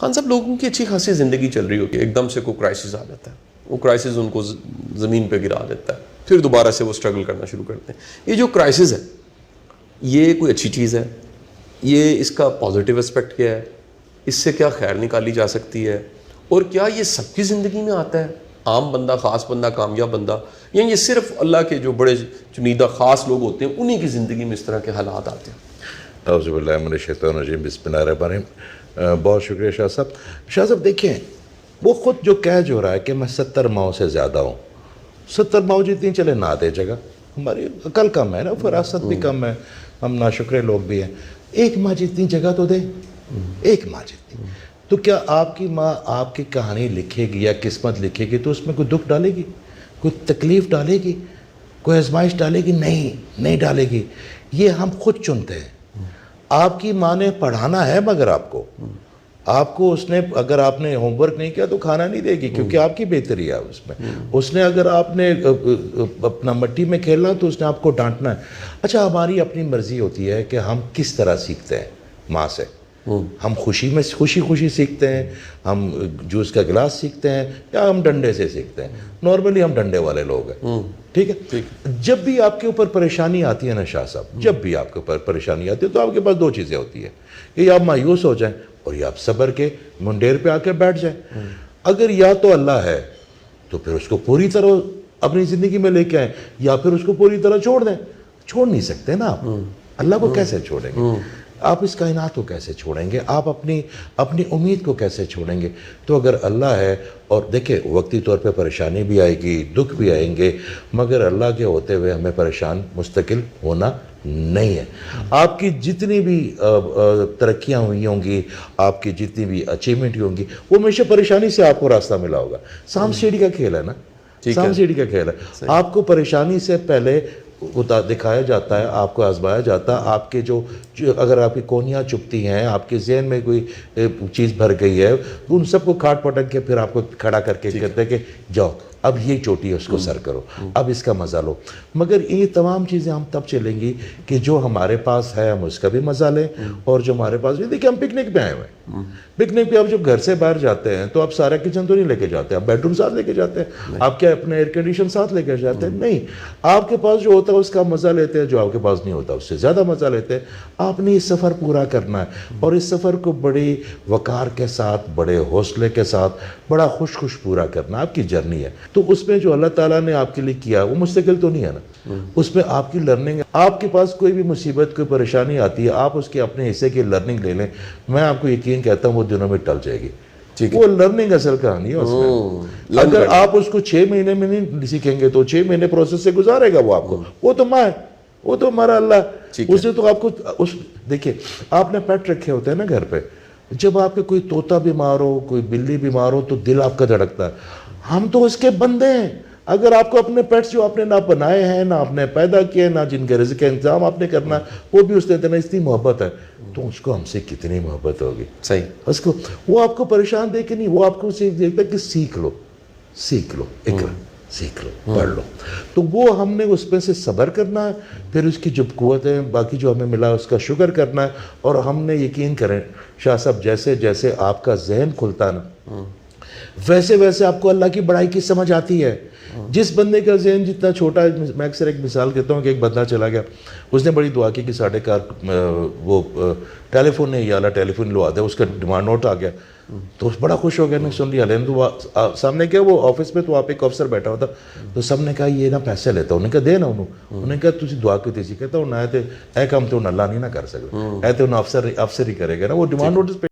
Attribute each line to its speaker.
Speaker 1: خان صاحب لوگوں کی اچھی خاصی زندگی چل رہی ہوتی ہے, ایک دم سے کوئی کرائسس آ جاتا ہے, وہ کرائسس ان کو زمین پہ گرا دیتا ہے, پھر دوبارہ سے وہ سٹرگل کرنا شروع کرتے ہیں. یہ جو کرائسس ہے یہ کوئی اچھی چیز ہے؟ یہ اس کا پازیٹیو اسپیکٹ کیا ہے؟ اس سے کیا خیر نکالی جا سکتی ہے؟ اور کیا یہ سب کی زندگی میں آتا ہے, عام بندہ, خاص بندہ, کامیاب بندہ, یا یہ صرف اللہ کے جو بڑے چنیدہ خاص لوگ ہوتے ہیں انہی کی زندگی میں اس طرح کے حالات آتے ہیں؟
Speaker 2: اعوذ باللہ من الشیطان الرجیم, بسم اللہ الرحمن الرحیم. بہت شکریہ شاہ صاحب. شاہ صاحب دیکھیں, وہ خود جو کہہ جو رہا ہے کہ میں 70 ماؤں سے زیادہ ہوں, 70 ماؤں جتنی چلے نہ دے جگہ, ہماری عقل کم ہے نا, فراست بھی کم ہے, ہم ناشکرے لوگ بھی ہیں. 1 ماہ جتنی جگہ تو دے, 1 ماہ جتنی. تو کیا آپ کی ماں آپ کی کہانی لکھے گی یا قسمت لکھے گی تو اس میں کوئی دکھ ڈالے گی, کوئی تکلیف ڈالے گی, کوئی آزمائش ڈالے گی؟ نہیں ڈالے گی. یہ ہم خود چنتے ہیں. آپ کی ماں نے پڑھانا ہے, مگر آپ کو اس نے, اگر آپ نے ہوم ورک نہیں کیا تو کھانا نہیں دے گی, کیونکہ آپ کی بہتری ہے اس میں. اس نے اگر آپ نے اپنا مٹی میں کھیلنا تو اس نے آپ کو ڈانٹنا ہے. اچھا, ہماری اپنی مرضی ہوتی ہے کہ ہم کس طرح سیکھتے ہیں ماں سے. ہم خوشی سیکھتے ہیں, ہم جوس کا گلاس سیکھتے ہیں, یا ہم ڈنڈے سے سیکھتے ہیں. نارملی ہم ڈنڈے والے لوگ ہیں. ٹھیک ہے. جب بھی آپ کے اوپر پریشانی آتی ہے نا شاہ صاحب, جب بھی آپ کے اوپر پریشانی آتی ہے تو آپ کے پاس 2 چیزیں ہوتی ہیں, کہ یا آپ مایوس ہو جائیں اور یا آپ صبر کے منڈیر پہ آ کے بیٹھ جائیں. اگر یا تو اللہ ہے تو پھر اس کو پوری طرح اپنی زندگی میں لے کے آئیں, یا پھر اس کو پوری طرح چھوڑ دیں. چھوڑ نہیں سکتے نا آپ. اللہ کو کیسے چھوڑیں گے آپ؟ اس کائنات کو کیسے چھوڑیں گے آپ؟ اپنی امید کو کیسے چھوڑیں گے؟ تو اگر اللہ ہے, اور دیکھیں وقتی طور پہ پریشانی بھی آئے گی, دکھ بھی آئیں گے, مگر اللہ کے ہوتے ہوئے ہمیں پریشان مستقل ہونا نہیں ہے. آپ کی جتنی بھی ترقیاں ہوئی ہوں گی, آپ کی جتنی بھی اچیومنٹ ہوں گی, وہ ہمیشہ پریشانی سے آپ کو راستہ ملا ہوگا. سام سیڑھی کا کھیل ہے نا, سام سیڑھی کا کھیل ہے. آپ کو پریشانی سے پہلے دکھایا جاتا ہے, آپ کو آزمایا جاتا ہے. آپ کے جو اگر آپ کی کونیاں چپتی ہیں, آپ کے ذہن میں کوئی چیز بھر گئی ہے, ان سب کو کھاٹ پٹک کے پھر آپ کو کھڑا کر کے کہتے ہیں کہ جاؤ اب یہ چوٹی ہے اس کو سر کرو, اب اس کا مزہ لو. مگر یہ تمام چیزیں ہم تب چلیں گی کہ جو ہمارے پاس ہے ہم اس کا بھی مزہ لیں, اور جو ہمارے پاس بھی. دیکھیں ہم پکنک پہ آئے ہوئے ہیں. پکنک پہ آپ جب گھر سے باہر جاتے ہیں تو آپ سارا کچن تو نہیں لے کے جاتے, آپ بیڈ روم ساتھ لے کے جاتے ہیں, آپ کیا اپنے ایئر کنڈیشن ساتھ لے کے جاتے ہیں؟ نہیں. آپ کے پاس جو ہوتا ہے اس کا مزہ لیتے ہیں, جو آپ کے پاس نہیں ہوتا اس سے زیادہ مزہ لیتے ہیں. آپ نے یہ سفر پورا کرنا ہے, اور اس سفر کو بڑی وقار کے ساتھ, بڑے حوصلے کے ساتھ, بڑا خوش پورا کرنا. آپ کی جرنی ہے. تو اس میں جو اللہ تعالیٰ نے آپ کے لیے کیا وہ مستقل تو نہیں ہے نا, اس میں آپ کی لرننگ ہے. آپ کے پاس کوئی بھی مصیبت, کوئی پریشانی آتی ہے, آپ اس کے اپنے حصے کی لرننگ لے لیں, میں آپ کو یقین کہتا ہوں وہ دنوں میں ٹل جائے گی. وہ لرننگ اصل کہانی ہے اس میں. اگر آپ اس کو 6 مہینے میں نہیں سیکھیں گے تو 6 مہینے پروسیس سے گزارے گا وہ آپ کو. وہ تو ماں ہے, وہ تو ہمارا اللہ. اس نے تو آپ کو دیکھیں, آپ نے پیٹ رکھے ہوتے ہیں نا گھر پہ, جب آپ کے کوئی طوطا بیمار ہو, کوئی بلی بیمار ہو تو دل آپ کا دھڑکتا ہے. ہم تو اس کے بندے ہیں. اگر آپ کو اپنے پیٹس جو آپ نے نہ بنائے ہیں, نہ آپ نے پیدا کیے, نہ جن کے رزق کا انتظام آپ نے کرنا ہے, وہ بھی اس نے دینا, اتنی محبت ہے, تو اس کو ہم سے کتنی محبت ہوگی.
Speaker 1: صحیح.
Speaker 2: اس کو وہ آپ کو پریشان دے کے نہیں, وہ آپ کو دیکھتا ہے کہ سیکھ لو, اقرا سیکھ لو, پڑھ لو. تو وہ ہم نے اس میں سے صبر کرنا ہے, پھر اس کی جو قوتیں باقی جو ہمیں ملا اس کا شکر کرنا ہے. اور ہم نے یقین کریں شاہ صاحب, جیسے جیسے آپ کا ذہن کھلتا ہے نا, ویسے ویسے آپ کو اللہ کی بڑائی کی سمجھ آتی ہے. جس بندے کا ذہن جتنا چھوٹا ہے, میں اکثر ایک مثال کہتا ہوں کہ ایک بندہ چلا گیا, اس نے بڑی دعا کی کہ ساڑھے کار وہ ٹیلی فون نہیں, یا اللہ ٹیلی فون لوا دے, اس کا ڈیمانڈ نوٹ آ گیا. تو بڑا خوش ہو گیا, نے سن لیا. لیکن تو سامنے کیا, وہ آفس میں تو وہاں پہ ایک افسر بیٹھا ہوتا, تو سب نے کہا یہ نا پیسے لیتا, انہوں نے کہا دے نا, انہوں نے کہا تجھے دعا کی تیسی, کہتا ہوں نہ اے کام تو اللہ نہیں نہ کر سکتا, اے تو انہوں افسر ہی کرے گا نا, وہ ڈیمانڈ نوٹس پہ